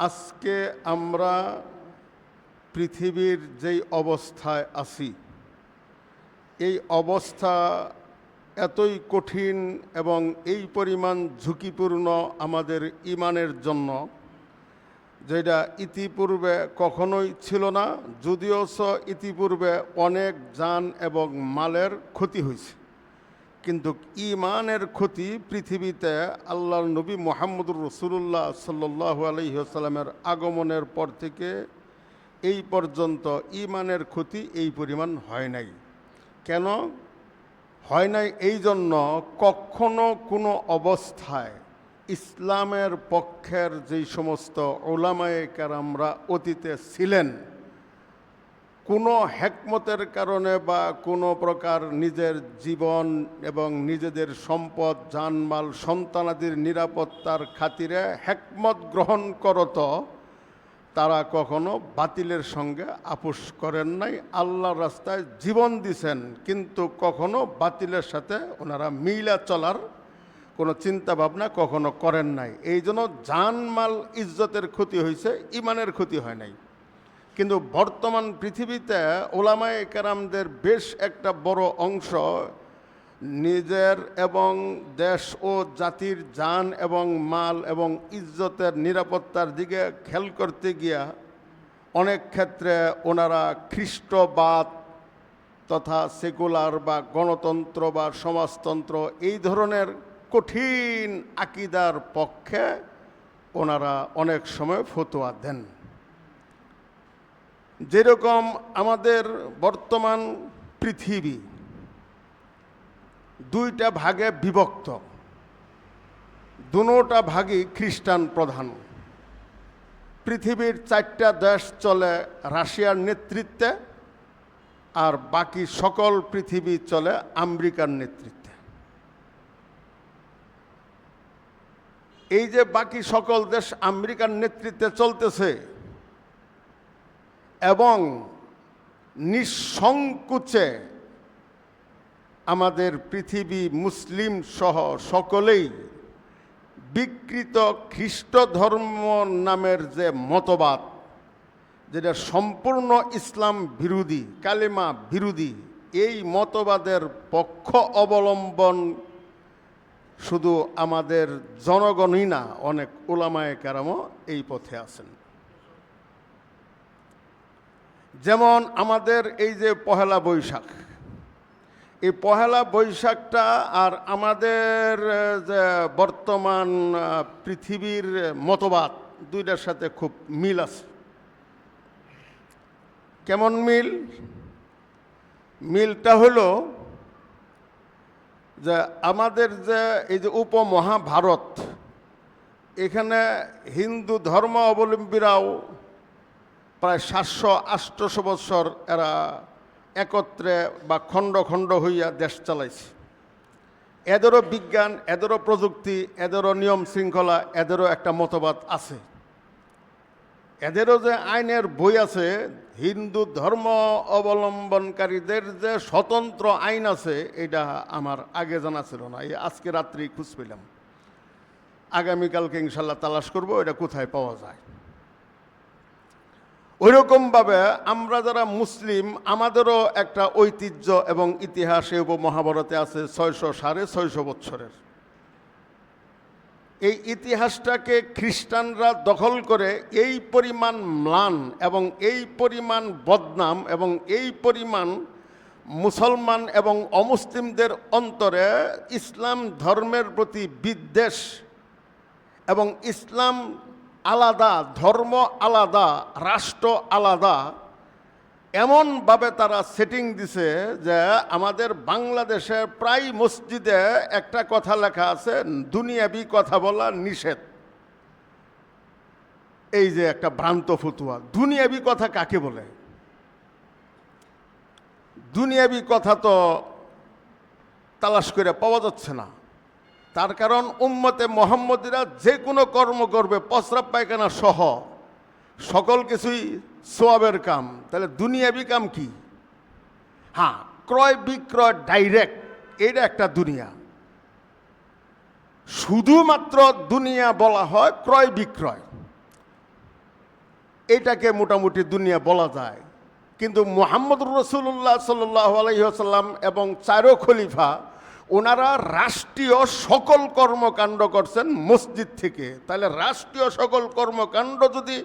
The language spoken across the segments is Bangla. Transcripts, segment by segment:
আজকে আমরা পৃথিবীর যেই অবস্থায় আছি, এই অবস্থা এতই কঠিন এবং এই পরিমাণ ঝুঁকিপূর্ণ আমাদের ঈমানের জন্য, যেটা ইতিপূর্বে কখনোই ছিল না। যদিও ইতিপূর্বে অনেক জান এবং মালের ক্ষতি হয়েছে, কিন্তু ঈমানের ক্ষতি পৃথিবীতে আল্লাহর নবী মুহাম্মদুর রাসূলুল্লাহ সাল্লাল্লাহু আলাইহি ওয়াসাল্লামের আগমনের পর থেকে এই পর্যন্ত ঈমানের ক্ষতি এই পরিমাণ হয় নাই। কেন হয় নাই? এই জন্য কখনো কোনো অবস্থায় ইসলামের পক্ষের যেই সমস্ত উলামায়ে কেরামরা অতীতে ছিলেন, কোনো হেকমতের কারণে বা কোনো প্রকার নিজের জীবন এবং নিজেদের সম্পদ, জানমাল, সন্তানাদির নিরাপত্তার খাতিরে হেকমত গ্রহণ করত, তারা কখনো বাতিলের সঙ্গে আপোষ করেন নাই। আল্লাহর রাস্তায় জীবন দিছেন, কিন্তু কখনো বাতিলের সাথে ওনারা মিলা চলার কোনো চিন্তা ভাবনা কখনো করেন নাই। এই জন্য জানমাল ইজ্জতের ক্ষতি হয়েছে, ঈমানের ক্ষতি হয় নাই। কিন্তু বর্তমান পৃথিবীতে ওলামায়ে কেরামদের বেশ একটা বড় অংশ নিজের এবং দেশ ও জাতির জান এবং মাল এবং ইজ্জতের নিরাপত্তার দিকে খেয়াল করতে গিয়া অনেক ক্ষেত্রে ওনারা খ্রিস্টবাদ তথা সেকুলার বা গণতন্ত্র বা সমাজতন্ত্র এই ধরনের কঠিন আকীদার পক্ষে ওনারা অনেক সময় ফতোয়া দেন। যেরকম আমাদের বর্তমান পৃথিবী দুইটা ভাগে বিভক্ত, দুটা ভাগই খ্রিস্টান প্রধান। পৃথিবীর 4টা দেশ চলে রাশিয়ার নেতৃত্বে, আর বাকি সকল পৃথিবী চলে আমেরিকার নেতৃত্বে। এই যে বাকি সকল দেশ আমেরিকার নেতৃত্বে চলতেছে এবং নিঃসংকোচে আমাদের পৃথিবী মুসলিম সহ সকলেই বিকৃত খ্রিস্ট ধর্ম নামের যে মতবাদ, যেটা সম্পূর্ণ ইসলাম বিরোধী, কালেমা বিরোধী, এই মতবাদের পক্ষ অবলম্বন শুধু আমাদের জনগণই না, অনেক উলামায়ে কেরামও এই পথে আছেন। যেমন আমাদের এই যে পহেলা বৈশাখ, এই পহেলা বৈশাখটা আর আমাদের যে বর্তমান পৃথিবীর মতবাদ, দুইটার সাথে খুব মিল আছে। কেমন মিল? মিলটা হলো যে আমাদের যে এই যে উপমহাভারত, এখানে হিন্দু ধর্ম অবলম্বীরাও প্রায় 700-800 বছর এরা একত্রে বা খণ্ড খণ্ড হইয়া দেশ চালাইছে। এদেরও বিজ্ঞান, এদেরও প্রযুক্তি, এদেরও নিয়ম শৃঙ্খলা, এদেরও একটা মতবাদ আছে। এদেরও যে আইনের বই আছে, হিন্দু ধর্ম অবলম্বনকারীদের যে স্বতন্ত্র আইন আছে, এটা আমার আগে জানা ছিল না। এই আজকে রাত্রি খুঁজ পেলাম, আগামীকালকে ইনশাল্লাহ তালাশ করব এটা কোথায় পাওয়া যায়। ওইরকমভাবে আমরা যারা মুসলিম, আমাদেরও একটা ঐতিহ্য এবং ইতিহাস এই উপমহাভারতে আছে 600-650 বছরের। এই ইতিহাসটাকে খ্রিস্টানরা দখল করে এই পরিমাণ ম্লান এবং এই পরিমাণ বদনাম এবং এই পরিমাণ মুসলমান এবং অমুসলিমদের অন্তরে ইসলাম ধর্মের প্রতি বিদ্বেষ এবং ইসলাম আলাদা, ধর্ম আলাদা, রাষ্ট্র আলাদা, এমনভাবে তারা সেটিং দিছে যে আমাদের বাংলাদেশের প্রায় মসজিদে একটা কথা লেখা আছে, দুনিয়াবি কথা বলা নিষেধ। এই যে একটা ভ্রান্ত ফতুয়া। দুনিয়াবি কথা কাকে বলে? দুনিয়াবি কথা তো তালাশ করে পাওয়া যাচ্ছে না। তার কারণ উম্মতে মুহাম্মদীরা যে কোনো কর্ম করবে, প্রস্রাব পায়খানা সহ সকল কিছুই সওয়াবের কাম। তাহলে দুনিয়াবি কাম কি? হ্যাঁ, ক্রয় বিক্রয় ডাইরেক্ট, এটা একটা দুনিয়া। শুধুমাত্র দুনিয়া বলা হয় ক্রয় বিক্রয়। এটাকে মোটামুটি দুনিয়া বলা যায়। কিন্তু মুহাম্মদুর রাসূলুল্লাহ সাল্লাল্লাহু আলাইহি ওয়াসাল্লাম এবং চারো খলিফা ওনারা রাষ্ট্রীয় সকল কর্মকাণ্ড করছেন মসজিদ থেকে। তাহলে রাষ্ট্রীয় সকল কর্মকাণ্ড যদি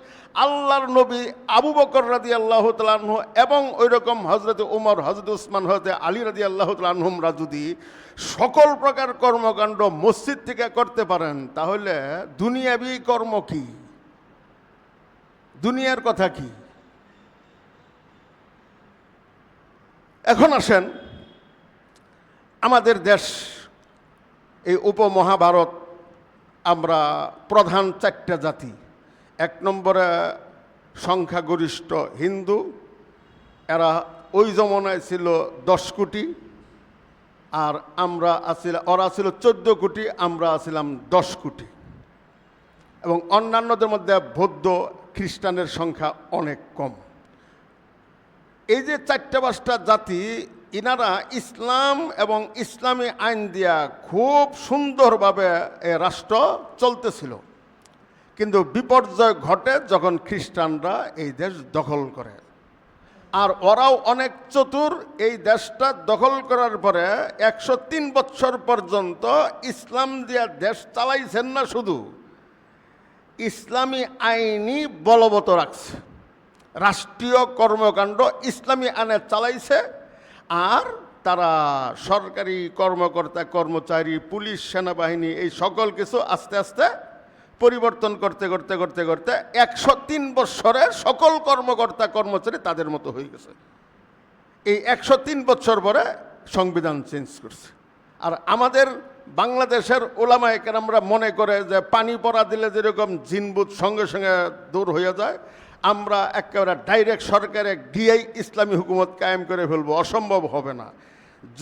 আল্লাহর নবী আবু বকর রাদিয়াল্লাহু তাআলা আনহু এবং ওই রকম হযরত ওমর, হযরত উসমান, হযরত আলী রাদিয়াল্লাহু তাআলা আনহুমরা যদি সকল প্রকার কর্মকাণ্ড মসজিদ থেকে করতে পারেন, তাহলে দুনিয়াবি কর্ম কি, দুনিয়ার কথা কি? এখন আসেন, আমাদের দেশ এই উপমহাভারত, আমরা প্রধান চারটা জাতি। এক নম্বরে সংখ্যাগরিষ্ঠ হিন্দু, এরা ওই জমানায় ছিল 10 কোটি, আর ওরা ছিল 14 কোটি, আমরা ছিলাম 10 কোটি। এবং অন্যান্যদের মধ্যে বৌদ্ধ খ্রিস্টানের সংখ্যা অনেক কম। এই যে 4-5টা জাতি, ইনারা ইসলাম এবং ইসলামী আইন দিয়া খুব সুন্দরভাবে এ রাষ্ট্র চলতেছিল। কিন্তু বিপর্যয় ঘটে যখন খ্রিস্টানরা এই দেশ দখল করে। আর ওরাও অনেক চতুর, এই দেশটা দখল করার পরে 103 বছর পর্যন্ত ইসলাম দিয়া দেশ চালাইছেন না, শুধু ইসলামী আইনই বলবৎ রাখছে। রাষ্ট্রীয় কর্মকাণ্ড ইসলামী আইনে চালাইছে। আর তারা সরকারি কর্মকর্তা, কর্মচারী, পুলিশ, সেনাবাহিনী, এই সকল কিছু আস্তে আস্তে পরিবর্তন করতে করতে করতে করতে 103 বৎসরে সকল কর্মকর্তা, কর্মচারী তাদের মতো হয়ে গেছে। এই 103 বছর পরে সংবিধান চেঞ্জ করছে। আর আমাদের বাংলাদেশের ওলামায়ে কেরামরা মনে করে যে পানি পড়া দিলে যেরকম জিনবুত সঙ্গে সঙ্গে দূর হয়ে যায়, আমরা একেবারে ডাইরেক্ট সরকারে গিয়েই ইসলামী হুকুমত কায়েম করে ফেলবো। অসম্ভব হবে না।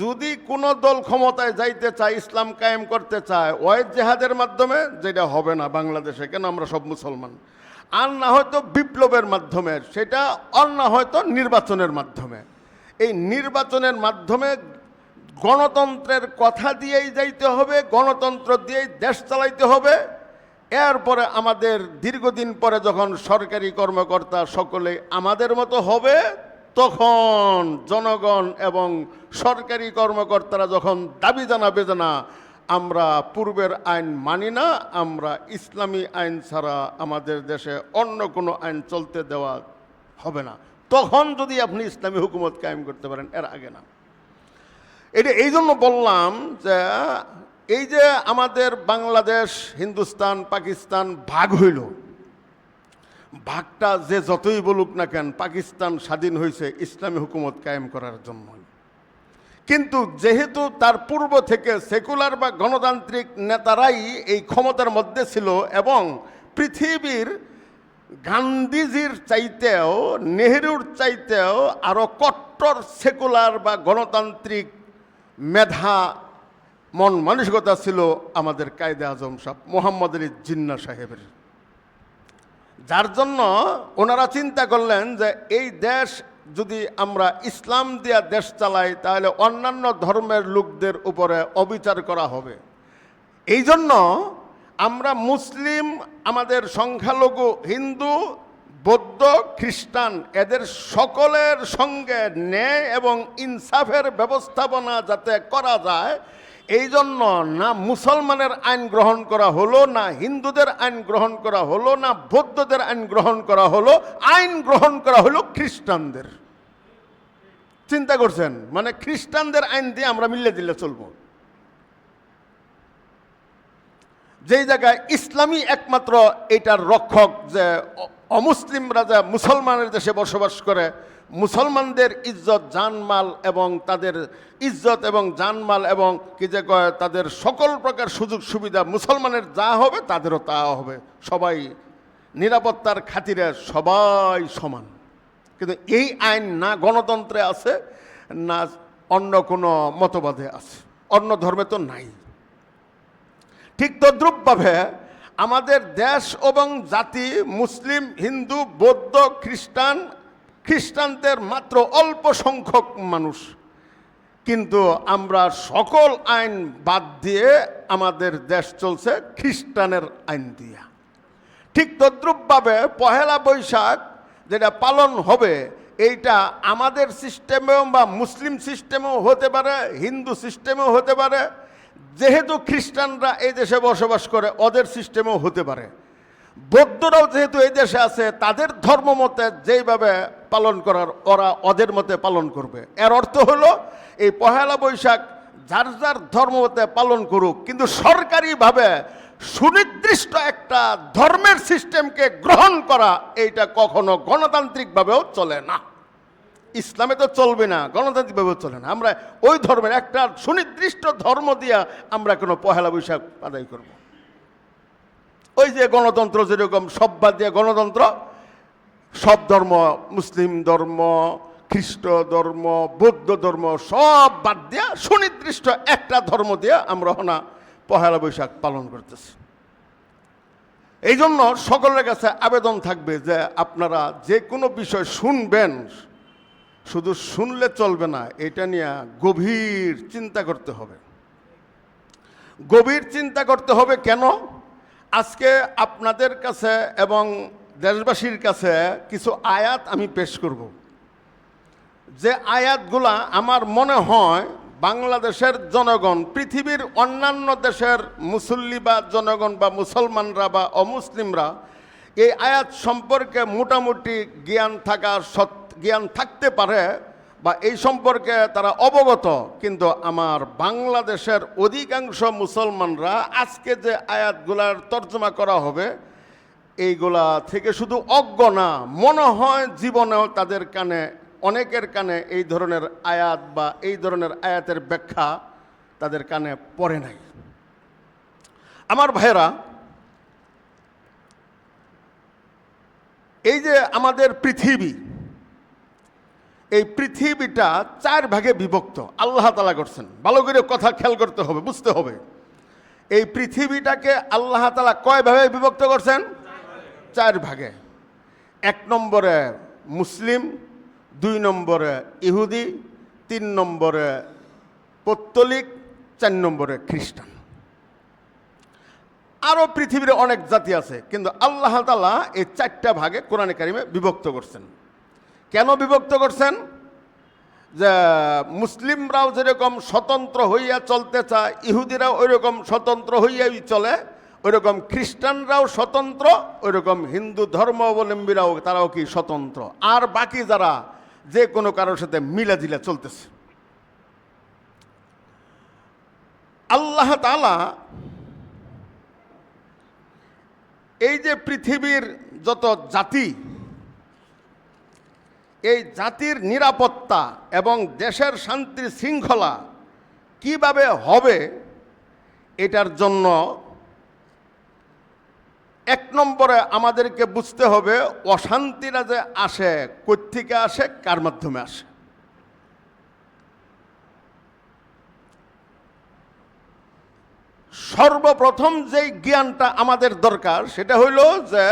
যদি কোনো দল ক্ষমতায় যাইতে চায়, ইসলাম কায়েম করতে চায়, ওই জেহাদের মাধ্যমে, যেটা হবে না বাংলাদেশে, কেন আমরা সব মুসলমান, আর না হয়তো বিপ্লবের মাধ্যমে, সেটা আর না হয়তো নির্বাচনের মাধ্যমে। এই নির্বাচনের মাধ্যমে গণতন্ত্রের কথা দিয়েই যাইতে হবে, গণতন্ত্র দিয়েই দেশ চালাইতে হবে। এরপরে আমাদের দীর্ঘদিন পরে যখন সরকারি কর্মকর্তা সকলে আমাদের মতো হবে, তখন জনগণ এবং সরকারি কর্মকর্তারা যখন দাবি জানাবে যে না, আমরা পূর্বের আইন মানি না, আমরা ইসলামী আইন ছাড়া আমাদের দেশে অন্য কোনো আইন চলতে দেওয়া হবে না, তখন যদি আপনি ইসলামী হুকুমত কায়েম করতে পারেন, এর আগে না। এটা এই জন্য বললাম যে এই যে আমাদের বাংলাদেশ, হিন্দুস্তান, পাকিস্তান ভাগ হইল, ভাগটা যে যতই বলুক না কেন, পাকিস্তান স্বাধীন হয়েছে ইসলামী হুকুমত কায়েম করার জন্য। কিন্তু যেহেতু তার পূর্ব থেকে সেকুলার বা গণতান্ত্রিক নেতারাই এই ক্ষমতার মধ্যে ছিল, এবং পৃথিবীর গান্ধীজির চাইতেও, নেহেরুর চাইতেও আরও কট্টর সেকুলার বা গণতান্ত্রিক মেধা, মন মানসিকতা ছিল আমাদের কায়েদে আজম সাহেব মোহাম্মদ আলী জিন্নাহ সাহেবের। যার জন্য ওনারা চিন্তা করলেন যে এই দেশ যদি আমরা ইসলাম দিয়া দেশ চালাই, তাহলে অন্যান্য ধর্মের লোকদের উপরে অবিচার করা হবে। এই জন্য আমরা মুসলিম, আমাদের সংখ্যালঘু হিন্দু, বৌদ্ধ, খ্রিস্টান, এদের সকলের সঙ্গে ন্যায় এবং ইনসাফের ব্যবস্থাপনা যাতে করা যায়, এই জন্য না মুসলমানের আইন গ্রহণ করা হলো, না হিন্দুদের আইন গ্রহণ করা হলো, না বৌদ্ধদের আইন গ্রহণ করা হলো, আইন গ্রহণ করা হলো খ্রিস্টানদের। চিন্তা করছেন? মানে খ্রিস্টানদের আইন দিয়ে আমরা মিলে দিলে চলবো। যেই জায়গায় ইসলামী একমাত্র এটার রক্ষক, যে অমুসলিমরা যা মুসলমানের দেশে বসবাস করে, মুসলমানদের ইজ্জত, জানমাল এবং তাদের ইজ্জত এবং জানমাল এবং কি যে কয়, তাদের সকল প্রকার সুযোগ সুবিধা মুসলমানের যা হবে তাদেরও তা হবে, সবাই নিরাপত্তার খাতিরে সবাই সমান। কিন্তু এই আইন না গণতন্ত্রে আছে, না অন্য কোনো মতবাদে আছে, অন্য ধর্মে তো নাই। ঠিক তদ্রূপভাবে আমাদের দেশ এবং জাতি, মুসলিম, হিন্দু, বৌদ্ধ, খ্রিস্টানদের মাত্র অল্প সংখ্যক মানুষ, কিন্তু আমরা সকল আইন বাদ দিয়ে আমাদের দেশ চলছে খ্রিস্টানের আইন দিয়া। ঠিক তদ্রূপভাবে 1 বৈশাখ যেটা পালন হবে, এইটা আমাদের সিস্টেমেও বা মুসলিম সিস্টেমেও হতে পারে, হিন্দু সিস্টেমেও হতে পারে, যেহেতু খ্রিস্টানরা এই দেশে বসবাস করে ওদের সিস্টেমেও হতে পারে, বৌদ্ধরাও যেহেতু এই দেশে আছে তাদের ধর্ম মতে যেইভাবে পালন করার ওরা ওদের মতে পালন করবে। এর অর্থ হলো এই পহেলা বৈশাখ যার যার ধর্ম মতে পালন করুক, কিন্তু সরকারিভাবে সুনির্দিষ্ট একটা ধর্মের সিস্টেমকে গ্রহণ করা এইটা কখনো গণতান্ত্রিকভাবেও চলে না। ইসলামে তো চলবে না, গণতান্ত্রিকভাবেও চলে না। আমরা ওই ধর্মের একটা সুনির্দিষ্ট ধর্ম দিয়া আমরা কোনো পহেলা বৈশাখ আদায় করব। ওই যে গণতন্ত্র, যেরকম সব বাদ দিয়ে গণতন্ত্র, সব ধর্ম, মুসলিম ধর্ম, খ্রিস্ট ধর্ম, বৌদ্ধ ধর্ম সব বাদ দিয়া সুনির্দিষ্ট একটা ধর্ম দিয়ে আমরা না পহেলা বৈশাখ পালন করতেছি। এই জন্য সকলের কাছে আবেদন থাকবে যে আপনারা যে কোনো বিষয় শুনবেন, শুধু শুনলে চলবে না, এটা নিয়ে গভীর চিন্তা করতে হবে। গভীর চিন্তা করতে হবে কেন? আজকে আপনাদের কাছে এবং দেশবাসীর কাছে কিছু আয়াত আমি পেশ করব, যে আয়াতগুলা আমার মনে হয় বাংলাদেশের জনগণ, পৃথিবীর অন্যান্য দেশের মুসল্লি বা জনগণ বা মুসলমানরা বা অমুসলিমরা এই আয়াত সম্পর্কে মোটামুটি জ্ঞান থাকতে পারে বা এই সম্পর্কে তারা অবগত, কিন্তু আমার বাংলাদেশের অধিকাংশ মুসলমানরা আজকে যে আয়াতগুলার তর্জমা করা হবে এইগুলা থেকে শুধু অজ্ঞ না, মনে হয় জীবনেও তাদের কানে, অনেকের কানে এই ধরনের আয়াত বা এই ধরনের আয়াতের ব্যাখ্যা তাদের কানে পড়ে নাই। আমার ভাইরা, এই যে আমাদের পৃথিবী, এই পৃথিবীটা 4 ভাগে বিভক্ত আল্লাহ তাআলা করছেন। ভালো করে কথা খেয়াল করতে হবে, বুঝতে হবে। এই পৃথিবীটাকে আল্লাহ তাআলা কয় ভাগে বিভক্ত করছেন? 4 ভাগে। 1 নম্বরে মুসলিম, 2 নম্বরে ইহুদি, 3 নম্বরে পৌত্তলিক, 4 নম্বরে খ্রিস্টান। আরও পৃথিবীর অনেক জাতি আছে, কিন্তু আল্লাহ তাআলা এই 4টা ভাগে কোরআনে কারিমে বিভক্ত করছেন। কেন বিভক্ত করছেন? যে মুসলিমরাও যেরকম স্বতন্ত্র হইয়া চলতে চায়, ইহুদিরাও ওইরকম স্বতন্ত্র হইয়াই চলে, ওইরকম খ্রিস্টানরাও স্বতন্ত্র, ওইরকম হিন্দু ধর্মাবলম্বীরাও তারাও কি স্বতন্ত্র, আর বাকি যারা যে কোনো কারোর সাথে মিলাজিলা চলতেছে। আল্লাহ তাআলা এই যে পৃথিবীর যত জাতি, এই জাতির নিরাপত্তা এবং দেশের শান্তি শৃঙ্খলা কিভাবে হবে, এটার জন্য 1 নম্বরে আমাদেরকে বুঝতে হবে অশান্তিরা যে আসে কোত্থেকে আসে, কার মাধ্যমে আসে। সর্বপ্রথম যেই জ্ঞানটা আমাদের দরকার সেটা হইল যে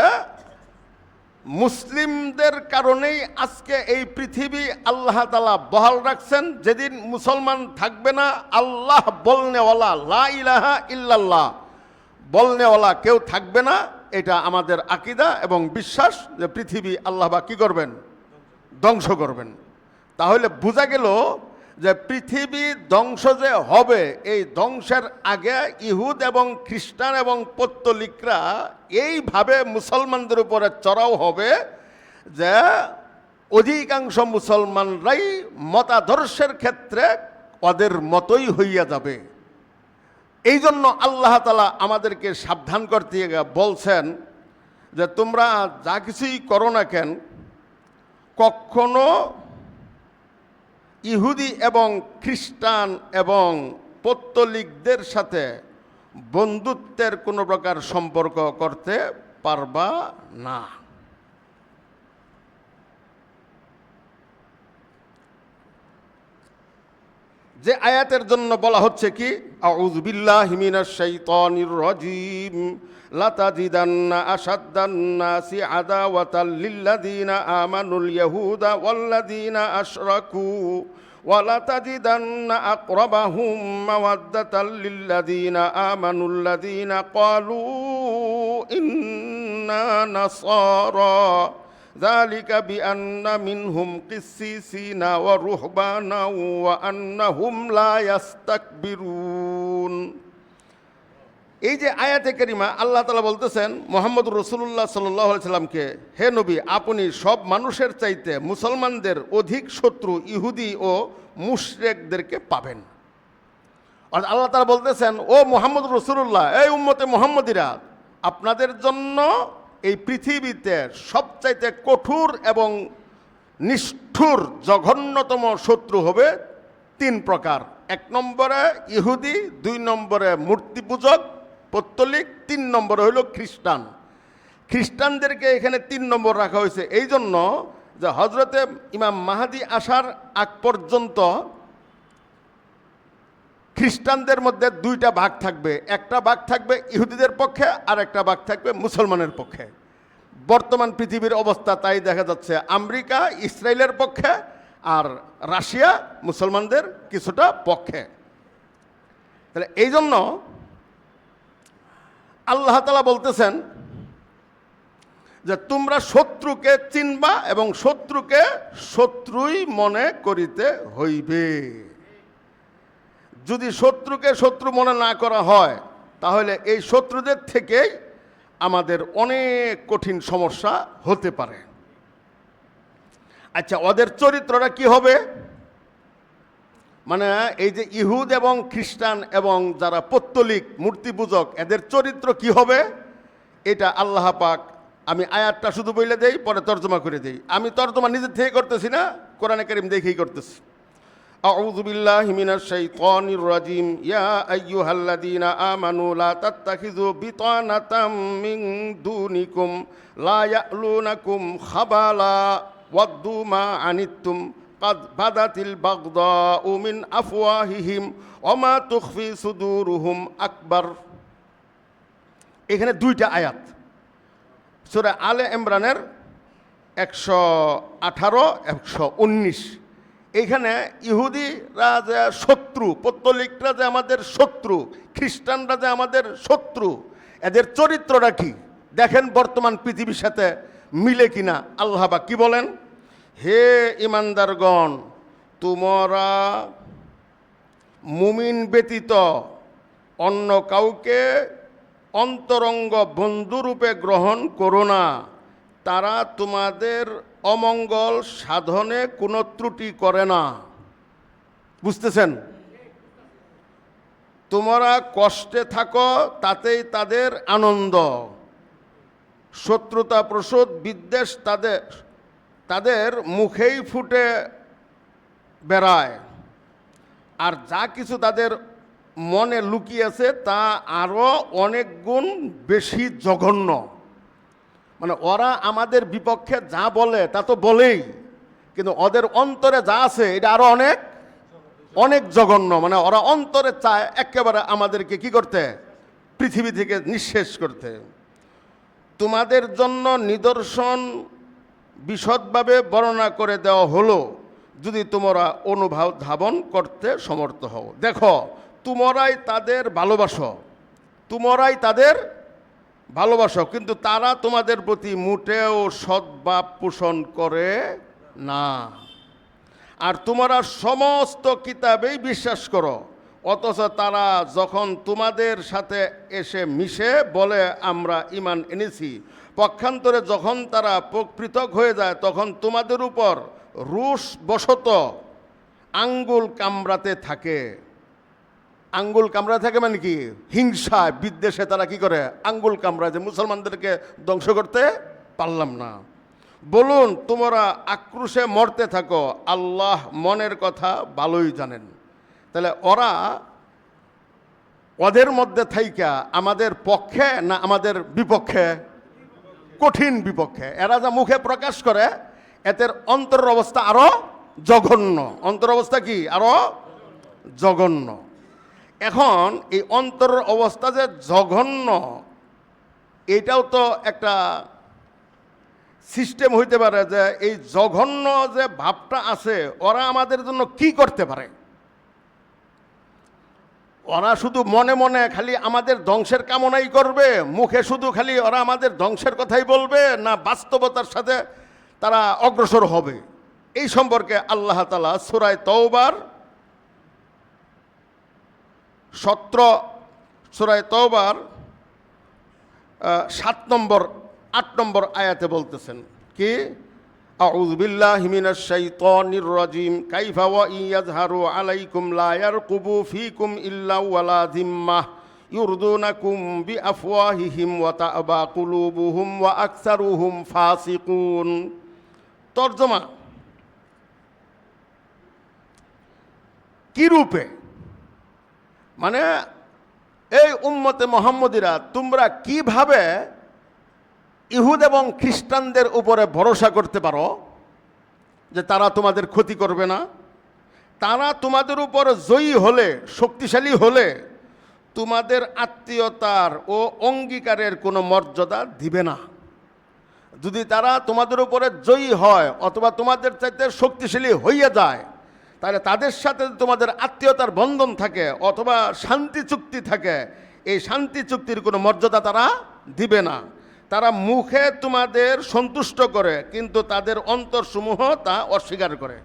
মুসলিমদের কারণেই আজকে এই পৃথিবী আল্লাহ তাআলা বহাল রাখছেন। যেদিন মুসলমান থাকবে না, আল্লাহ বলনেওয়ালা, লা ইলাহা ইল্লাল্লাহ বলনেওয়ালা কেউ থাকবে না, এটা আমাদের আকীদা এবং বিশ্বাস যে পৃথিবী আল্লাহ বা কী করবেন? ধ্বংস করবেন। তাহলে বোঝা গেল যে পৃথিবী ধ্বংস যে হবে, এই ধ্বংসের আগে ইহুদ এবং খ্রিস্টান এবং পৌত্তলিকরা এইভাবে মুসলমানদের উপরে চড়াও হবে যে অধিকাংশ মুসলমানরাই মতাদর্শের ক্ষেত্রে ওদের মতোই হইয়া যাবে। এই জন্য আল্লাহ তাআলা আমাদেরকে সাবধান করতে বলছেন যে তোমরা যা কিছুই করো না কেন, কখনো ইহুদি এবং খ্রিস্টান এবং পৌত্তলিকদের সাথে বন্ধুত্বের কোনো প্রকার সম্পর্ক করতে পারবা না। যে আয়াতের জন্য বলা হচ্ছে কি, আউযু বিল্লাহি মিনাশ শাইতানির রাজীম, লাতাজিদান্না আশাদ্দান নাসি আদাওয়াতাল লিল্লাযীনা আমানুল ইয়াহুদা ওয়াল্লাযীনা আশরাকু ওয়ালাতাজিদান্না আকরাবাহুম মাওয়াদ্দাতাল লিল্লাযীনা আমানুল্লাযীনা ক্বালু ইন্না নাসারা যালিকা বিআন্না মিনহুম কিসসিসিনা ওয়া রুহবানা ওয়া আন্নাহুম লা ইস্তাকবিরুন। এই যে আয়াতে কারিমা আল্লাহ তাআলা বলতেছেন মুহাম্মদুর রাসূলুল্লাহ সাল্লাল্লাহু আলাইহি সাল্লামকে, হে নবী, আপনি সব মানুষের চাইতে মুসলমানদের অধিক শত্রু ইহুদি ও মুশরিকদেরকে পাবেন। আর আল্লাহ তাআলা বলতেছেন, ও মুহাম্মদুর রাসূলুল্লাহ, এই উম্মতে মুহাম্মদীরা, আপনাদের জন্য এই পৃথিবীতে সবচাইতে কঠোর এবং নিষ্ঠুর জঘন্যতম শত্রু হবে তিন প্রকার। এক নম্বরে ইহুদি, দুই নম্বরে মূর্তি পূজক পৌত্তলিক, তিন নম্বরে হইল খ্রিস্টান। খ্রিস্টানদেরকে এখানে তিন নম্বর রাখা হয়েছে এই জন্য যে হজরতে ইমাম মাহাদি আসার আগ পর্যন্ত খ্রিস্টানদের মধ্যে দুইটা ভাগ থাকবে, একটা ভাগ থাকবে ইহুদিদের পক্ষে আর একটা ভাগ থাকবে মুসলমানের পক্ষে। বর্তমান পৃথিবীর অবস্থা তাই দেখা যাচ্ছে, আমেরিকা ইসরায়েলের পক্ষে আর রাশিয়া মুসলমানদের কিছুটা পক্ষে। তাহলে এই জন্য আল্লাহ তাআলা বলতেছেন যে তোমরা শত্রুকে চিনবা এবং শত্রুকে শত্রুই মনে করিতে হইবে। যদি শত্রুকে শত্রু মনে না করা হয় তাহলে এই শত্রুদের থেকেই আমাদের অনেক কঠিন সমস্যা হতে পারে। আচ্ছা, ওদের চরিত্রটা কি হবে? মানে এই যে ইহুদ এবং খ্রিস্টান এবং যারা পৌত্তলিক মূর্তি পূজক, এদের চরিত্র কি হবে এটা আল্লাহ পাক, আমি আয়াতটা শুধু বলে দেই, পরে তর্জমা করে দেই। আমি তর্জমা নিজের থেকে করতেছি না, কোরআনে কারীম দেখেই করতেছি। আউযু বিল্লাহি মিনাশ শাইতানির রাজিম। ইয়া আইয়ুহাল্লাযীনা আমানু লা তাত্তাখিযু বিতানাতাম মিন দুনিকুম লা ইয়ালুনাকুম খাবালা ওয়াদ্দু মা আনিত্তুম قد بدت البغضاء من أفواههم وما تخفي صدورهم أكبر। এখানে দুইটা আয়াত, সূরা আলে ইমরানের 118, 119। এইখানে ইহুদিরা যে শত্রু, পৌত্তলিকরা যে আমাদের শত্রু, খ্রিস্টানরা যে আমাদের শত্রু, এদের চরিত্রটা কি দেখেন বর্তমান পৃথিবীর সাথে মিলে কিনা। আল্লাহ পাক কি বলেন? হে ইমানদারগণ, তোমরা মুমিন ব্যতীত অন্য কাউকে অন্তরঙ্গ বন্ধুরূপে গ্রহণ করো না। তারা তোমাদের অমঙ্গল সাধনে কোনো ত্রুটি করে না। বুঝতেছেন? তোমরা কষ্টে থাকো, তাতেই তাদের আনন্দ। শত্রুতা প্রসূত বিদ্বেষ তাদের মুখেই ফুটে বেড়ায়, আর যা কিছু তাদের মনে লুকিয়েছে তা আরও অনেক গুণ বেশি জঘন্য। মানে ওরা আমাদের বিপক্ষে যা বলে তা তো বলেই, কিন্তু ওদের অন্তরে যা আছে এটা আরও অনেক অনেক জঘন্য। মানে ওরা অন্তরে চায় একেবারে আমাদেরকে কি করতে, পৃথিবী থেকে নিঃশেষ করতে। তোমাদের জন্য নিদর্শন বিশদভাবে বর্ণনা করে দেওয়া হলো যদি তোমরা অনুধাবন করতে সমর্থ হও। দেখো, তোমরাই তাদের ভালোবাসো, কিন্তু তারা তোমাদের প্রতি মোটেও সদ্ভাব পোষণ করে না। আর তোমরা সমস্ত কিতাবেই বিশ্বাস করো, অথচ তারা যখন তোমাদের সাথে এসে মিশে বলে আমরা ঈমান এনেছি, পক্ষান্তরে যখন তারা পৃথক হয়ে যায় তখন তোমাদের উপর রোষবশত আঙ্গুল কামড়াতে থাকে। আঙ্গুল কামড়াতে থাকে মানে কি? হিংসায় বিদ্বেষে তারা কি করে? আঙ্গুল কামড়ায়, যে মুসলমানদেরকে ধ্বংস করতে পারলাম না। বলুন, তোমরা আক্রোশে মরতে থাকো, আল্লাহ মনের কথা ভালোই জানেন। তাহলে ওদের মধ্যে থাইকা আমাদের পক্ষে না আমাদের বিপক্ষে? কঠিন বিপক্ষে। এরা যা মুখে প্রকাশ করে এদের অন্তরের অবস্থা আরো জঘন্য। অন্তরের অবস্থা কি? আরো জঘন্য। এখন এই অন্তরের অবস্থা যে জঘন্য, এটাও তো একটা সিস্টেম হইতে পারে যে এই জঘন্য যে ভাবটা আছে ওরা আমাদের জন্য কি করতে পারে। ওরা শুধু মনে মনে খালি আমাদের ধ্বংসের কামনাই করবে, মুখে শুধু খালি ওরা আমাদের ধ্বংসের কথাই বলবে, না বাস্তবতার সাথে তারা অগ্রসর হবে। এই সম্পর্কে আল্লাহ তাআলা সূরা তওবার 7 নম্বর 8 নম্বর আয়াতে বলতেছেন কি, আউযু বিল্লাহি মিনাশ শাইতানির রাজিম, কাইফা ওয়া ইয়াযহারু আলাইকুম লা ইয়ারকুবু ফীকুম ইল্লা ওয়ালা যিম্মাহ ইউরদুনাকুম বিআফওয়াহিহিম ওয়া তা'বা কুলুবুহুম ওয়া আকসারুহুম ফাসিকুন। তরজমা, কি রূপে, মানে এই উম্মতে মুহাম্মদীরা তোমরা কিভাবে ইহুদ এবং খ্রিস্টানদের উপরে ভরসা করতে পারো যে তারা তোমাদের ক্ষতি করবে না? তারা তোমাদের উপর জয়ী হলে, শক্তিশালী হলে তোমাদের আত্মীয়তার ও অঙ্গীকারের কোনো মর্যাদা দিবে না। যদি তারা তোমাদের উপরে জয়ী হয় অথবা তোমাদের চাইতে শক্তিশালী হইয়া যায়, তাহলে তাদের সাথে তোমাদের আত্মীয়তার বন্ধন থাকে অথবা শান্তি চুক্তি থাকে, এই শান্তি চুক্তির কোনো মর্যাদা তারা দিবে না। তারা মুখে তোমাদের সন্তুষ্ট করে কিন্তু তাদের অন্তরসমূহ তা অস্বীকার করে।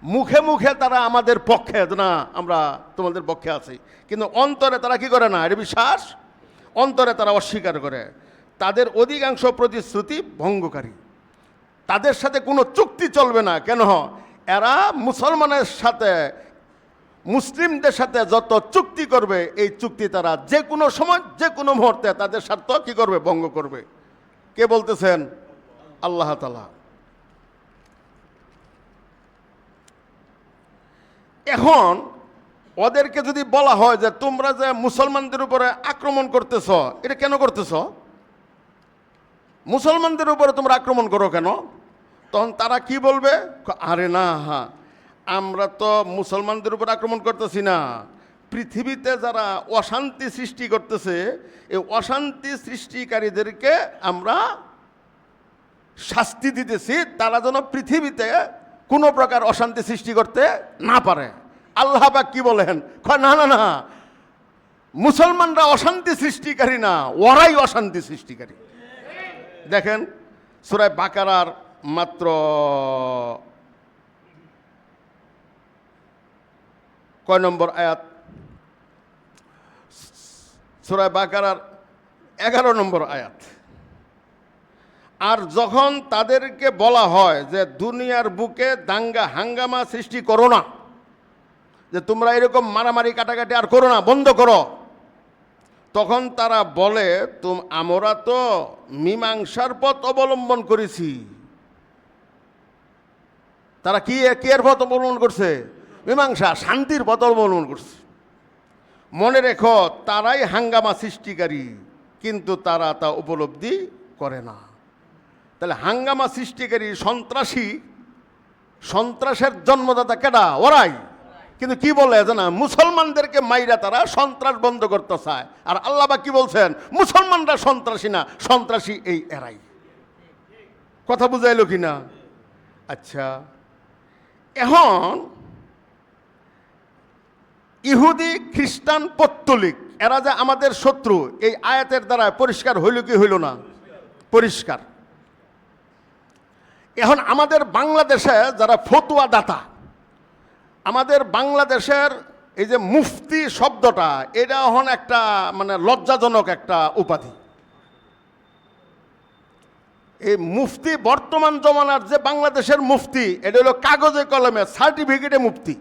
মুখে মুখে তারা আমাদের পক্ষে, না আমরা তোমাদের পক্ষে আছি, কিন্তু অন্তরে তারা কি করে না, এর বিশ্বাস, অন্তরে তারা অস্বীকার করে। তাদের অধিকাংশ প্রতিশ্রুতি ভঙ্গকারী। তাদের সাথে কোনো চুক্তি চলবে না। কেন? এরা মুসলমানের সাথে, মুসলিমদের সাথে যত চুক্তি করবে, এই চুক্তি তারা যে কোনো সময়, যে কোনো মুহূর্তে তাদের স্বার্থ কি করবে, ভঙ্গ করবে। কে বলতেছেন? আল্লাহ তাআলা। এখন ওদেরকে যদি বলা হয় যে তোমরা যে মুসলমানদের উপরে আক্রমণ করতেছ, এটা কেন করতেছ? মুসলমানদের উপরে তোমরা আক্রমণ করো কেন? তখন তারা কি বলবে? আরে না, হ্যাঁ, আমরা তো মুসলমানদের উপর আক্রমণ করতেছি না, পৃথিবীতে যারা অশান্তি সৃষ্টি করতেছে এই অশান্তি সৃষ্টিকারীদেরকে আমরা শাস্তি দিতেছি, তারা যেন পৃথিবীতে কোনো প্রকার অশান্তি সৃষ্টি করতে না পারে। আল্লাহ পাক কি বলেন? না না না, মুসলমানরা অশান্তি সৃষ্টিকারী না, ওরাই অশান্তি সৃষ্টিকারী। দেখেন সূরা বাকারার মাত্র কয় নম্বর আয়াত? সূরা বাকারার 11 নম্বর আয়াত। আর যখন তাদেরকে বলা হয় যে দুনিয়ার বুকে দাঙ্গা হাঙ্গামা সৃষ্টি করো না, যে তোমরা এরকম মারামারি কাটাকাটি আর করো না, বন্ধ করো, তখন তারা বলে আমরা তো মীমাংসার পথ অবলম্বন করেছি। তারা কি এর পথ অবলম্বন করছে? মীমাংসা, শান্তির পথ অবলম্বন করছে। মনে রেখো, তারাই হাঙ্গামা সৃষ্টিকারী, কিন্তু তারা তা উপলব্ধি করে না। তাহলে হাঙ্গামা সৃষ্টিকারী, সন্ত্রাসী, সন্ত্রাসের জন্মদাতা কেডা? ওরাই। কিন্তু কি বলে জানা, মুসলমানদেরকে মাইরা তারা সন্ত্রাস বন্ধ করতে চায়। আর আল্লাহ পাক কি বলছেন? মুসলমানরা সন্ত্রাসী না, সন্ত্রাসী এই এরাই। কথা বুঝাইল কিনা? আচ্ছা, এখন ইহুদি, খ্রিস্টান, পৌত্তলিক এরা যে আমাদের শত্রু, এই আয়াতের দ্বারা পরিষ্কার হইল কি হইল না? পরিষ্কার। এখন আমাদের বাংলাদেশে যারা ফতুয়া দাতা, আমাদের বাংলাদেশের এই যে মুফতি শব্দটা, এটা এখন একটা মানে লজ্জাজনক একটা উপাধি। এই মুফতি, বর্তমান জমানার যে বাংলাদেশের মুফতি, এটা হলো কাগজে কলমে সার্টিফিকেটে মুফতি।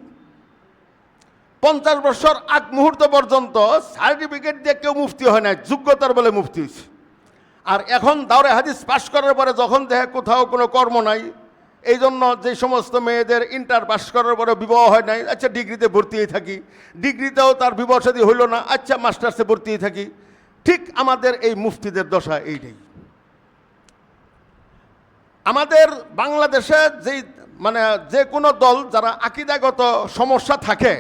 50 বছর আগ মুহূর্ত পর্যন্ত সার্টিফিকেট দিয়ে কেউ মুফতি হয় না, যোগ্যতার বলে মুফতি হয়েছে। আর এখন দাওরে হাদিস পাশ করার পরে যখন দেখে কোথাও কোনো কর্ম নাই, এই জন্য যে সমস্ত মেয়েদের ইন্টার পাস করার পরে বিবাহ হয় নাই, আচ্ছা ডিগ্রিতে ভর্তি হয়ে থাকি, ডিগ্রিতেও তার বিবাহ শাদী হইল না, আচ্ছা মাস্টার্সে ভর্তি হয়ে থাকি। ঠিক আমাদের এই মুফতিদের দশা এইটাই। আমাদের বাংলাদেশে যেই মানে যে কোনো দল যারা আকীদাগত সমস্যা থাকে,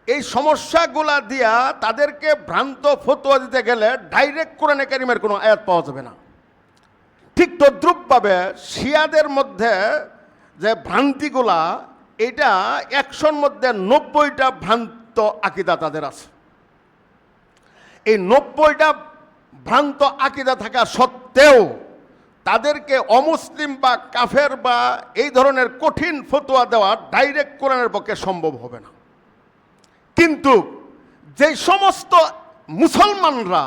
এই সমস্যাগুলা দিয়া তাদেরকে ভ্রান্ত ফতোয়া দিতে গেলে ডাইরেক্ট কোরআনে কারিমের কোনো আয়াত পাওয়া যাবে না। ঠিক তদ্রূপভাবে শিয়াদের মধ্যে যে ভ্রান্তিগুলা, এটা 100-র মধ্যে 90টা ভ্রান্ত আকীদা তাদের আছে। এই 90টা ভ্রান্ত আকীদা থাকা সত্ত্বেও তাদেরকে অমুসলিম বা কাফের বা এই ধরনের কঠিন ফতোয়া দেওয়া ডাইরেক্ট কোরআনের পক্ষে সম্ভব হবে না। কিন্তু যে সমস্ত মুসলমানরা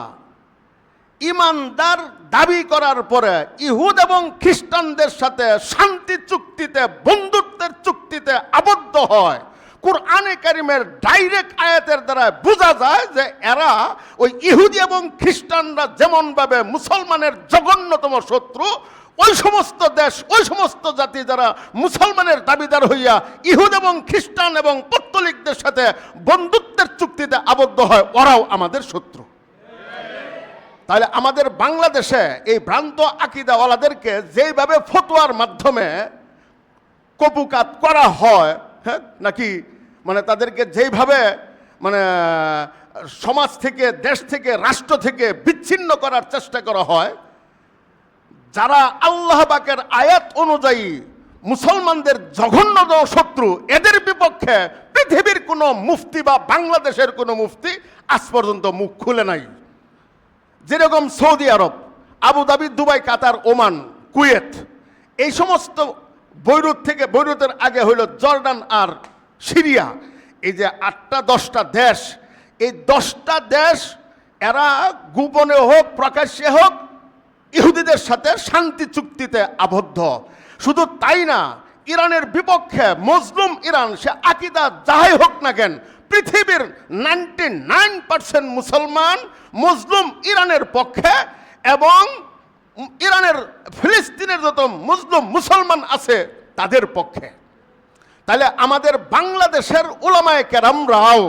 ইমানদার দাবি করার পরে ইহুদ এবং খ্রিস্টানদের সাথে শান্তি চুক্তিতে, বন্ধুত্বের চুক্তিতে আবদ্ধ হয়, কুরআনে কারিমের ডাইরেক্ট আয়াতের দ্বারা বোঝা যায় যে এরা ওই ইহুদি এবং খ্রিস্টানরা যেমনভাবে মুসলমানের জঘন্যতম শত্রু, ওই সমস্ত দেশ, ওই সমস্ত জাতি যারা মুসলমানের দাবিদার হইয়া ইহুদ এবং খ্রিস্টান এবং পত্তলিকদের সাথে বন্ধুত্বের চুক্তিতে আবদ্ধ হয়, ওরাও আমাদের শত্রু। তাহলে আমাদের বাংলাদেশে এই ভ্রান্ত আকীদাওয়ালাদেরকে যেইভাবে ফতোয়ার মাধ্যমে কপুকাত করা হয়, হ্যাঁ, নাকি মানে তাদেরকে যেইভাবে মানে সমাজ থেকে, দেশ থেকে, রাষ্ট্র থেকে বিচ্ছিন্ন করার চেষ্টা করা হয়, যারা আল্লাহ পাকের আয়াত অনুযায়ী মুসলমানদের জঘন্যতম শত্রু, এদের বিপক্ষে পৃথিবীর কোনো মুফতি বা বাংলাদেশের কোনো মুফতি আজ পর্যন্ত মুখ খুলে নাই। যেরকম সৌদি আরব, আবুধাবি, দুবাই, কাতার, ওমান, কুয়েত, এই সমস্ত বৈরুত থেকে, বৈরুতের আগে হইল জর্ডান আর সিরিয়া, এই যে 8টা 10টা দেশ, এই 10টা দেশ এরা গোপনে হোক প্রকাশ্যে হোক ইহুদিদের সাথে শান্তি চুক্তিতে আবদ্ধ। শুধু তাই না, ইরানের বিপক্ষে মজলুম ইরান, সে আকীদা যাই হোক না কেন, পৃথিবীর 99% মুসলমান মজলুম ইরানের পক্ষে, এবং ইরানের ফিলিস্তিনের যত মজলুম মুসলমান আছে তাদের পক্ষে। তাহলে আমাদের বাংলাদেশের উলামায়ে কেরামরাও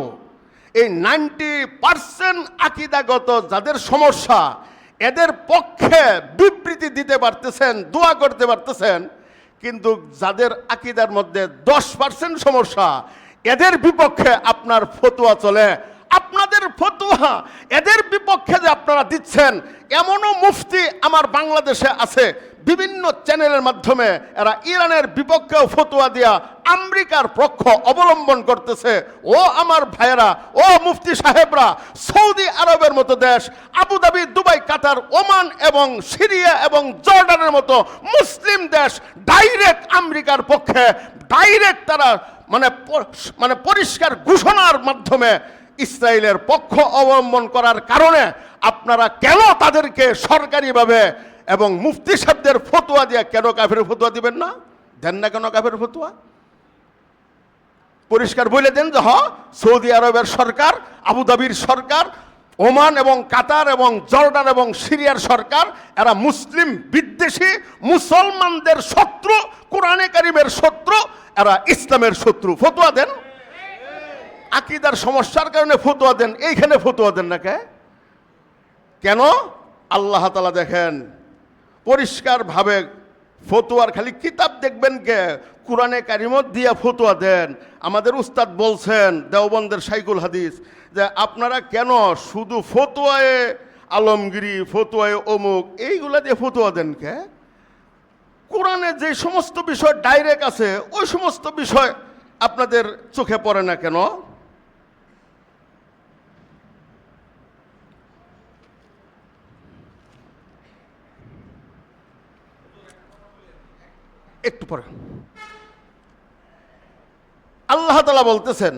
এই 90% আকীদাগত যাদের সমস্যা, এদের পক্ষে বিবৃতি দিতে পারতেছেন, দোয়া করতে পারতেছেন, কিন্তু যাদের আকীদার মধ্যে 10% সমস্যা, এদের বিপক্ষে আপনার ফতোয়া চলে। আপনাদের ফতোয়া এদের বিপক্ষে যে আপনারা দিচ্ছেন, এমনও মুফতি আমার বাংলাদেশে আছে, বিভিন্ন চ্যানেলের মাধ্যমে এরা ইরানের বিপক্ষেও ফতোয়া দিয়া আমেরিকার পক্ষ অবলম্বন করতেছে। ও আমার ভাইয়েরা, ও মুফতি সাহেবরা, সৌদি আরবের মতো দেশ, আবুধাবি, দুবাই, কাতার, ওমান এবং সিরিয়া এবং জর্ডানের মতো মুসলিম দেশ ডাইরেক্ট আমেরিকার পক্ষে, ডাইরেক্ট তারা মানে পরিষ্কার ঘোষণার মাধ্যমে ইসরায়েলের পক্ষ অবলম্বন করার কারণে আপনারা কেন তাদেরকে সরকারিভাবে এবং মুফতি সাহেবদের ফতোয়া দিয়ে কেন কাফের ফতোয়া দিবেন না? দেন না কেন কাফের ফতোয়া? পরিষ্কার বলে দেন যে হ্যাঁ, সৌদি আরবের সরকার, আবুধাবির সরকার, ওমান এবং কাতার এবং জর্ডান এবং সিরিয়ার সরকার, এরা মুসলিম বিদ্বেষী, মুসলমানদের শত্রু, কোরআনে কারিমের শত্রু, এরা ইসলামের শত্রু। ফতোয়া দেন, আকীদার সমস্যার কারণে ফতোয়া দেন, এইখানে ফতোয়া দেন না কেন? আল্লাহ তাআলা দেখেন পরিষ্কারভাবে ফতোয়ার খালি কিতাব দেখবেন কে, কোরআনে কারিমত দিয়া ফতোয়া দেন। আমাদের উস্তাদ বলছেন, দেওবন্দের শাইখুল হাদিস, যে আপনারা কেন শুধু ফতোয়ায়ে আলমগিরি, ফতোয়ায়ে অমুক এইগুলা দিয়ে ফতোয়া দেন কে? কোরআনে যে সমস্ত বিষয় ডাইরেক্ট আছে, ওই সমস্ত বিষয় আপনাদের চোখে পড়ে না কেন? একটু পরে আল্লাহ তাআলা বলতেছেন,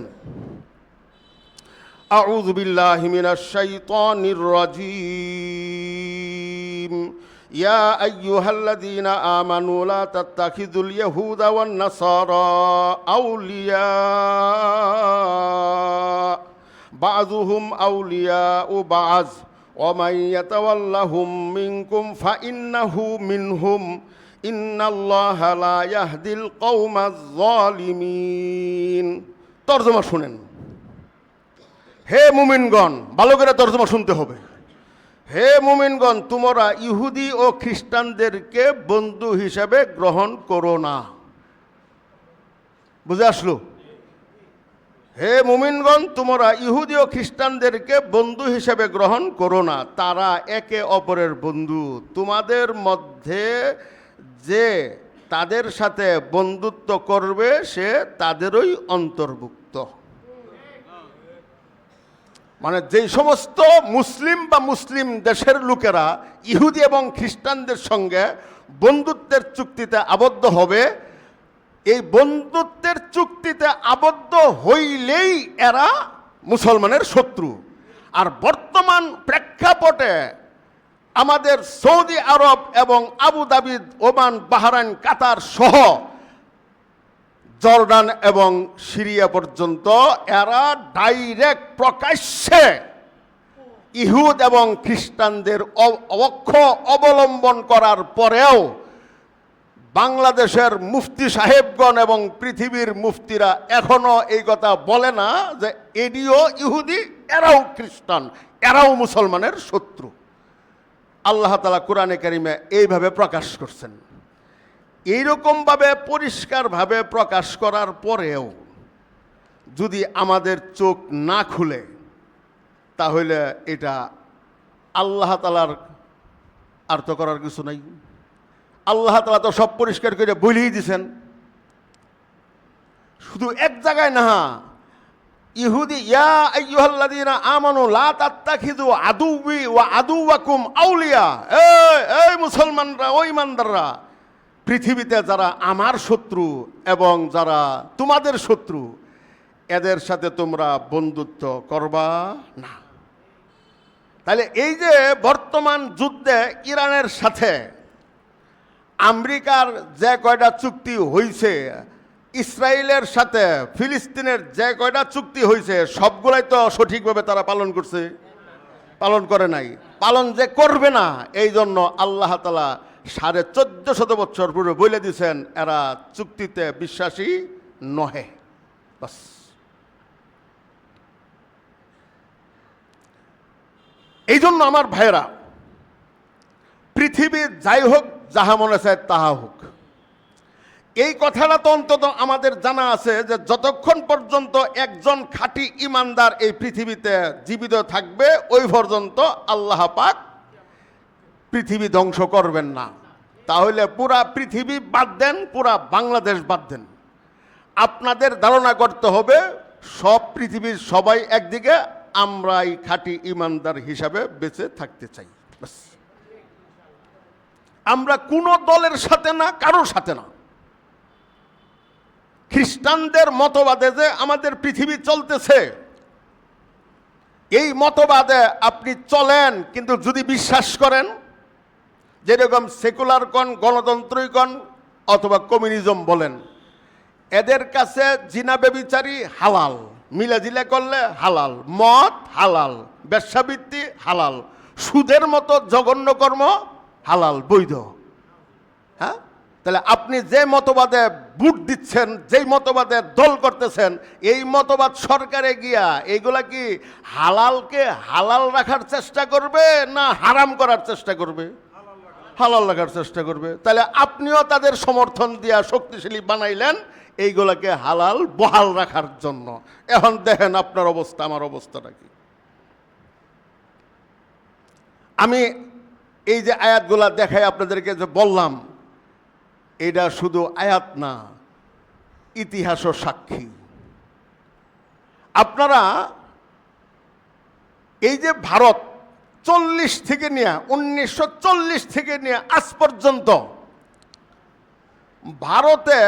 আউযু বিল্লাহি মিনাশ শাইতানির রাজীম, ইয়া আইয়ুহাল্লাযীনা আমানু লা তাত্তাখিযুল ইয়াহুদা ওয়ান নাসারা আউলিয়া বাযুহুম আউলিয়াউ বায ওয়া মান ইয়াতাওয়াল্লাহুম মিনকুম ফাইন্নাহু মিনহুম ইন্নাল্লাহা লা ইয়াহদিল কওমাজ যালিমিন। তরজমা শুনেন। হে মুমিনগণ, ভালো করে তরজমা শুনতে হবে। হে মুমিনগণ, তোমরা ইহুদি ও খ্রিস্টানদেরকে বন্ধু হিসেবে গ্রহণ করো না। বুঝে আসলো? হে মুমিনগণ, তোমরা ইহুদি ও খ্রিস্টানদেরকে বন্ধু হিসেবে গ্রহণ করো না। তারা একে অপরের বন্ধু। তোমাদের মধ্যে যে তাদের সাথে বন্ধুত্ব করবে সে তাদেরই অন্তর্ভুক্ত। মানে যেই সমস্ত মুসলিম বা মুসলিম দেশের লোকেরা ইহুদি এবং খ্রিস্টানদের সঙ্গে বন্ধুত্বের চুক্তিতে আবদ্ধ হবে। এই বন্ধুত্বের চুক্তিতে আবদ্ধ হইলেই এরা মুসলমানের শত্রু। আর বর্তমান প্রেক্ষাপটে আমাদের সৌদি আরব এবং আবুধাবি, ওমান, বাহরাইন, কাতার সহ জর্ডান এবং সিরিয়া পর্যন্ত এরা ডাইরেক্ট প্রকাশ্যে ইহুদ এবং খ্রিস্টানদের অক্ষ অবলম্বন করার পরেও বাংলাদেশের মুফতি সাহেবগণ এবং পৃথিবীর মুফতিরা এখনো এই কথা বলে না যে এডিও ইহুদি, এরাও খ্রিস্টান, এরাও মুসলমানের শত্রু। আল্লাহ তাআলা কোরআনে কারিমে এইভাবে প্রকাশ করছেন। এইরকমভাবে পরিষ্কারভাবে প্রকাশ করার পরেও যদি আমাদের চোখ না খুলে, তাহলে এটা আল্লাহ তাআলার আর তো করার কিছু নাই। আল্লাহ তাআলা তো সব পরিষ্কার করে বলেই দিছেন। শুধু এক জায়গায় না, ইহুদি ইয়া আইয়ুহাল্লাযীনা আমানু লা তাত্তাখিযু আদুওয়ি ওয়া আদুওয়াকুম আউলিয়া, এই মুসলমানরা, ওই ইমানদাররা, পৃথিবীতে যারা আমার শত্রু এবং যারা তোমাদের শত্রু, এদের সাথে তোমরা বন্ধুত্ব করবা না। তাহলে এই যে বর্তমান যুদ্ধে ইরানের সাথে আমেরিকার যে কয়টা চুক্তি হয়েছে, ইসরায়েলের সাথে ফিলিস্তিনের যে কয়টা চুক্তি হয়েছে, সবগুলাই তো সঠিকভাবে তারা পালন করছে? পালন করে নাই। পালন যে করবে না, এই জন্য আল্লাহ তাআলা 1450 বছর পূর্বে বলে দিয়েছেন এরা চুক্তিতে বিশ্বাসী নহে। বাস। এই জন্য আমার ভাইরা, পৃথিবী যাই হোক, যাহা মনে চায় তাহা হোক, এই কথাটা তো অন্তত আমাদের জানা আছে যে যতক্ষণ পর্যন্ত একজন খাঁটি ইমানদার এই পৃথিবীতে জীবিত থাকবে, ওই পর্যন্ত আল্লাহ পাক পৃথিবী ধ্বংস করবেন না। তাহলে পুরা পৃথিবী বাদ দেন, পুরা বাংলাদেশ বাদ দেন, আপনাদের ধারণা করতে হবে সব পৃথিবীর সবাই একদিকে, আমরাই খাঁটি ইমানদার হিসাবে বেঁচে থাকতে চাই। ব্যাস। আমরা কোনো দলের সাথে না, কারোর সাথে না। খ্রিস্টানদের মতবাদে যে আমাদের পৃথিবী চলতেছে, এই মতবাদে আপনি চলেন, কিন্তু যদি বিশ্বাস করেন, যেরকম সেকুলার কন, গণতন্ত্রই কন অথবা কমিউনিজম বলেন, এদের কাছে জিনা ব্যভিচারী হালাল, মিলাজিলা করলে হালাল, মদ হালাল, বেশ্যাবৃত্তি হালাল, সুদের মতো জঘন্য কর্ম হালাল, বৈধ। হ্যাঁ, তাহলে আপনি যে মতবাদে ভোট দিচ্ছেন, যেই মতবাদে দল করতেছেন, এই মতবাদ সরকারে গিয়া এইগুলা কি হালালকে হালাল রাখার চেষ্টা করবে না হারাম করার চেষ্টা করবে? হালাল রাখার চেষ্টা করবে। তাহলে আপনিও তাদের সমর্থন দিয়া শক্তিশালী বানাইলেন এইগুলাকে হালাল বহাল রাখার জন্য। এখন দেখেন আপনার অবস্থা, আমার অবস্থাটা কি। আমি এই যে আয়াতগুলা দেখাই আপনাদেরকে যে বললাম, এটা শুধু আয়াত না, ইতিহাসও সাক্ষী। আপনারা এই যে ভারত 1940 থেকে নিয়ে আজ পর্যন্ত ভারতে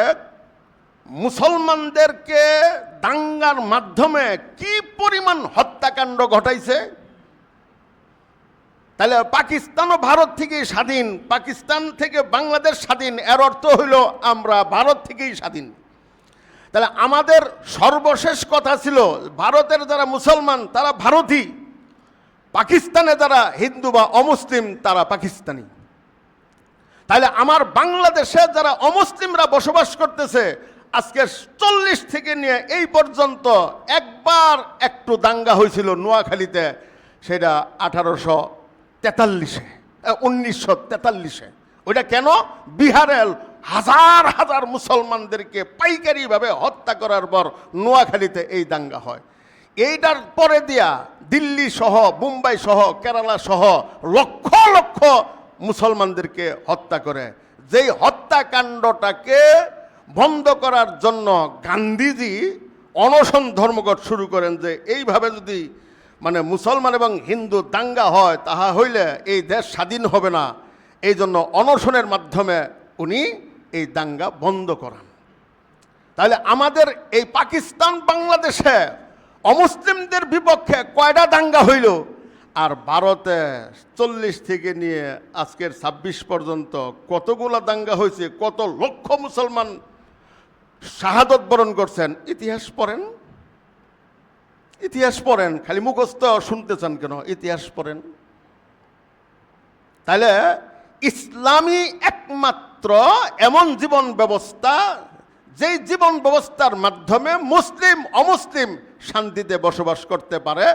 মুসলমানদেরকে দাঙ্গার মাধ্যমে কি পরিমাণ হত্যাকাণ্ড ঘটাইছে। তাহলে পাকিস্তানও ভারত থেকেই স্বাধীন, পাকিস্তান থেকে বাংলাদেশ স্বাধীন, এর অর্থ হইল আমরা ভারত থেকেই স্বাধীন। তাহলে আমাদের সর্বশেষ কথা ছিল ভারতের যারা মুসলমান তারা ভারতী, পাকিস্তানে যারা হিন্দু বা অমুসলিম তারা পাকিস্তানি। তাহলে আমার বাংলাদেশে যারা অমুসলিমরা বসবাস করতেছে, আজকে 40 থেকে নিয়ে এই পর্যন্ত একবার একটু দাঙ্গা হয়েছিল নোয়াখালীতে, সেটা 1943-এ। ওইটা কেন? বিহারের হাজার হাজার মুসলমানদেরকে পাইকারিভাবে হত্যা করার পর নোয়াখালীতে এই দাঙ্গা হয়। এইটার পরে দিয়া দিল্লি সহ, মুম্বাই সহ, কেরালা সহ লক্ষ লক্ষ মুসলমানদেরকে হত্যা করে। যেই হত্যাকাণ্ডটাকে বন্ধ করার জন্য গান্ধীজি অনশন ধর্মঘট শুরু করেন যে এইভাবে যদি মুসলমান এবং হিন্দু দাঙ্গা হয়, তাহা হইলে এই দেশ স্বাধীন হবে না। এই জন্য অনশনের মাধ্যমে উনি এই দাঙ্গা বন্ধ করান। তাহলে আমাদের এই পাকিস্তান বাংলাদেশে অমুসলিমদের বিপক্ষে কয়টা দাঙ্গা হইল, আর ভারতে 40 থেকে নিয়ে আজকের 26 পর্যন্ত কতগুলা দাঙ্গা হয়েছে, কত লক্ষ মুসলমান শাহাদত বরণ করছেন। ইতিহাস পড়েন, ইতিহাস পড়েন, খালি মুখস্থ শুনতে চান কেন? ইতিহাস পড়েন। তাহলে ইসলামী একমাত্র এমন জীবন ব্যবস্থা, যেই জীবন ব্যবস্থার মাধ্যমে মুসলিম অমুসলিম শান্তিতে বসবাস করতে পারে।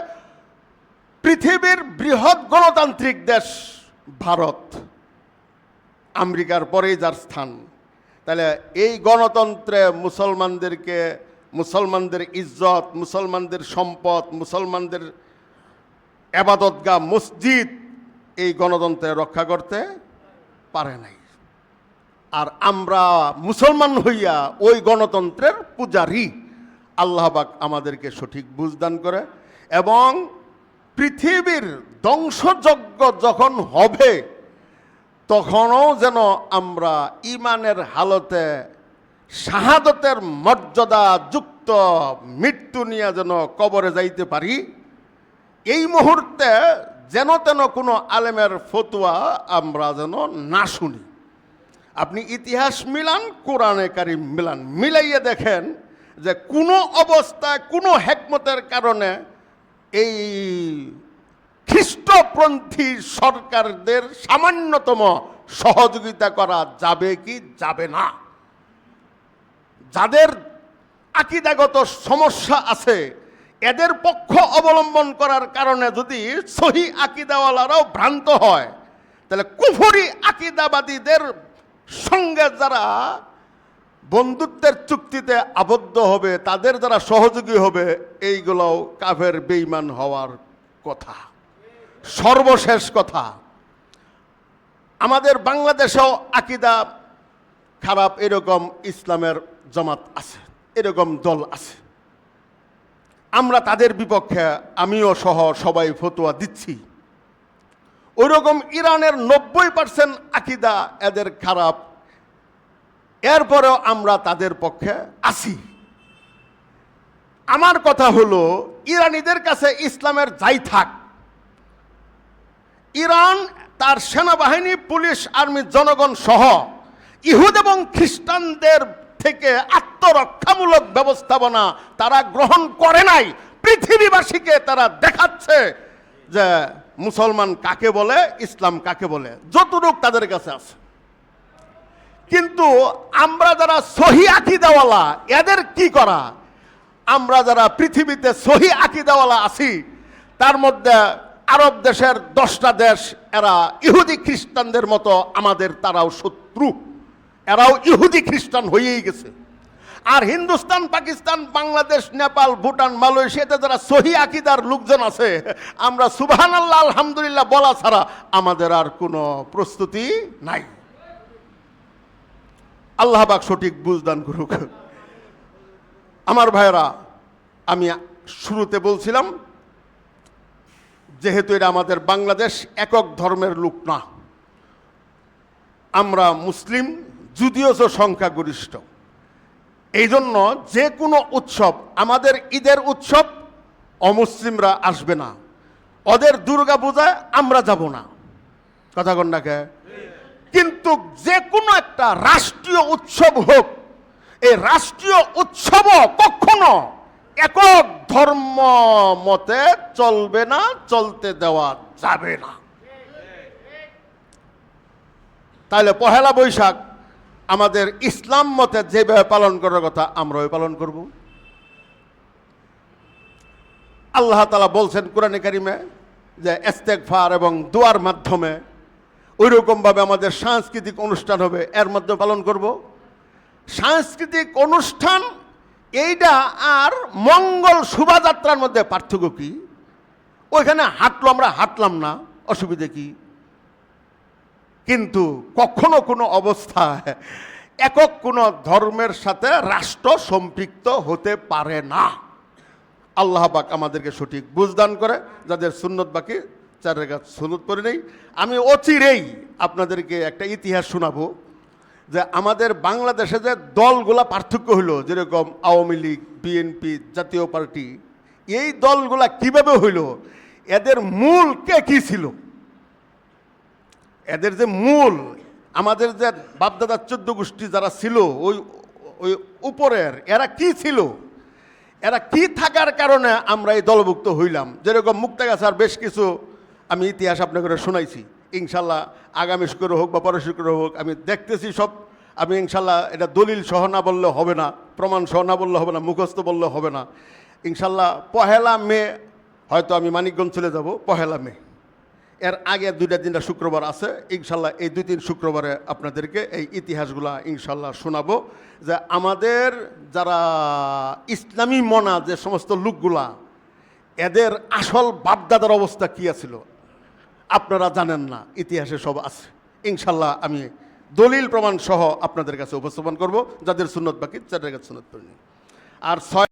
পৃথিবীর বৃহৎ গণতান্ত্রিক দেশ ভারত, আমেরিকার পরেই যার স্থান। তাহলে এই গণতন্ত্রে মুসলমানদের ইজ্জত, মুসলমানদের সম্পদ, মুসলমানদের আবাদতগাহ মসজিদ এই গণতন্ত্রে রক্ষা করতে পারে নাই। আর আমরা মুসলমান হইয়া ওই গণতন্ত্রের পূজারী। আল্লাহ পাক আমাদেরকে সঠিক বুঝদান করে, এবং পৃথিবীর ধ্বংসযজ্ঞ যখন হবে তখনও যেন আমরা ইমানের হালতে শাহাদতের মর্যাদা যুক্ত মৃত্যু নিয়ে যেন কবরে যাইতে পারি। এই মুহূর্তে যেন তেন কোনো আলেমের ফতোয়া আমরা যেন না শুনি। আপনি ইতিহাস মিলান, কোরআনে কারিম মিলান, মিলাইয়ে দেখেন যে কোনো অবস্থায় কোনো হেকমতের কারণে এই খ্রিস্টপন্থী সরকারদের সামান্যতম সহযোগিতা করা যাবে কি যাবে না। যাদের আকীদাগত সমস্যা আছে এদের পক্ষ অবলম্বন করার কারণে যদি সহি আকীদাওয়ালারাও ভ্রান্ত হয়, তাহলে কুফরি আকীদাবাদীদের সঙ্গে যারা বন্ধুত্বের চুক্তিতে আবদ্ধ হবে, তাদের যারা সহযোগী হবে, এইগুলোও কাফের বেঈমান হওয়ার কথা। সর্বশেষ কথা, আমাদের বাংলাদেশেও আকীদা খারাপ এরকম ইসলামের জামাত আছে, এরকম দল আছে। আমরা তাদের বিপক্ষে, আমিও সহ সবাই ফতোয়া দিচ্ছি। ওইরকম ইরানের 90% আকীদা এদের খারাপ, এরপরেও আমরা তাদের পক্ষে আছি। আমার কথা হলো, ইরানিদের কাছে ইসলামের যাই থাক, ইরান তার সেনাবাহিনী, পুলিশ, আর্মি, জনগণ সহ ইহুদ এবং খ্রিস্টানদের থেকে আত্মরক্ষামূলক ব্যবস্থাপনা তারা গ্রহণ করে নাই। পৃথিবীবাসীকে তারা দেখাচ্ছে যে মুসলমান কাকে বলে, ইসলাম কাকে বলে, যতটুক তাদের কাছে আছে। কিন্তু আমরা যারা সহি আকীদাওয়ালা, এদের কি করা? আমরা যারা পৃথিবীতে সহি আকীদাওয়ালা আছি, তার মধ্যে আরব দেশের 10টা দেশ, এরা ইহুদি খ্রিস্টানদের মতো আমাদের, তারাও শত্রু, এরাও ইহুদি খ্রিস্টান হয়েই গেছে। আর হিন্দুস্তান, পাকিস্তান, বাংলাদেশ, নেপাল, ভুটান, মালয়েশিয়াতে যারা সহি আকীদার লোকজন আছে, আমরা সুবহানাল্লাহ আলহামদুলিল্লাহ বলা ছাড়া আমাদের আর কোনো প্রস্তুতি নাই। আল্লাহ পাক সঠিক বুঝদান করুক। আমার ভাইরা, আমি শুরুতে বলছিলাম, যেহেতু এটা আমাদের বাংলাদেশ একক ধর্মের লোক না, আমরা মুসলিম, যদিও সংখ্যাগরিষ্ঠ, এই জন্য যে কোনো উৎসব, আমাদের ঈদের উৎসব অমুসলিমরা আসবে না, ওদের দুর্গা পূজায় আমরা যাব না, কথা কন নাকি? কিন্তু যে কোনো একটা রাষ্ট্রীয় উৎসব হোক, এই রাষ্ট্রীয় উৎসবও কখনো একক ধর্ম মতে চলবে না, চলতে দেওয়া যাবে না। তাহলে পহেলা বৈশাখ আমাদের ইসলাম মতে যেভাবে পালন করার কথা আমরাও পালন করব। আল্লাহ তাআলা বলছেন কোরআনে কারিমে যে ইস্তেগফার এবং দোয়ার মাধ্যমে ওইরকমভাবে আমাদের সাংস্কৃতিক অনুষ্ঠান হবে, এর মধ্যে পালন করব। সাংস্কৃতিক অনুষ্ঠান এইটা আর মঙ্গল শোভাযাত্রার মধ্যে পার্থক্য কি? ওইখানে হাঁটলো, আমরা হাঁটলাম না, অসুবিধে কি? কিন্তু কখনো কোনো অবস্থায় একক কোনো ধর্মের সাথে রাষ্ট্র সম্পৃক্ত হতে পারে না। আল্লাহ পাক আমাদেরকে সঠিক বুঝদান করে, যাদের সুন্নত বাকি 4 রাকাত সুন্নত পড়ে নেই। আমি অচিরেই আপনাদেরকে একটা ইতিহাস শোনাবো যে আমাদের বাংলাদেশে যে দলগুলা পার্থক্য হইলো, যেরকম আওয়ামী লীগ, বিএনপি, জাতীয় পার্টি, এই দলগুলা কিভাবে হইলো, এদের মূল কে কি ছিল, এদের যে মূল আমাদের যে বাপদাদার 14 গোষ্ঠী যারা ছিল ওই ওই উপরের, এরা কি ছিল, এরা কি থাকার কারণে আমরা এই দলভুক্ত হইলাম। যেরকম মুক্তাগাছার বেশ কিছু আমি ইতিহাস আপনাকে শোনাইছি। ইনশাল্লাহ আগামী শুক্র হোক বা পরের শুক্র হোক আমি দেখতেছি সব। আমি ইনশাল্লাহ এটা দলিল সহ না বললে হবে না, প্রমাণ সহ না বললে হবে না, মুখস্থ বললে হবে না। ইনশাল্লাহ 1 মে হয়তো আমি মানিকগঞ্জ চলে যাব, 1 মে। এর আগে 2-3 শুক্রবার আছে। ইনশাল্লাহ এই 2-3 শুক্রবারে আপনাদেরকে এই ইতিহাসগুলা ইনশাল্লাহ শোনাবো যে আমাদের যারা ইসলামী মনা যে সমস্ত লোকগুলা, এদের আসল বাপদাদার অবস্থা কী আছিল আপনারা জানেন না, ইতিহাসে সব আছে। ইনশাল্লাহ আমি দলিল প্রমাণ সহ আপনাদের কাছে উপস্থাপন করব, যাদের সুন্নত বাকি 4 রাকাত সুন্নত পড়েনি। আর 6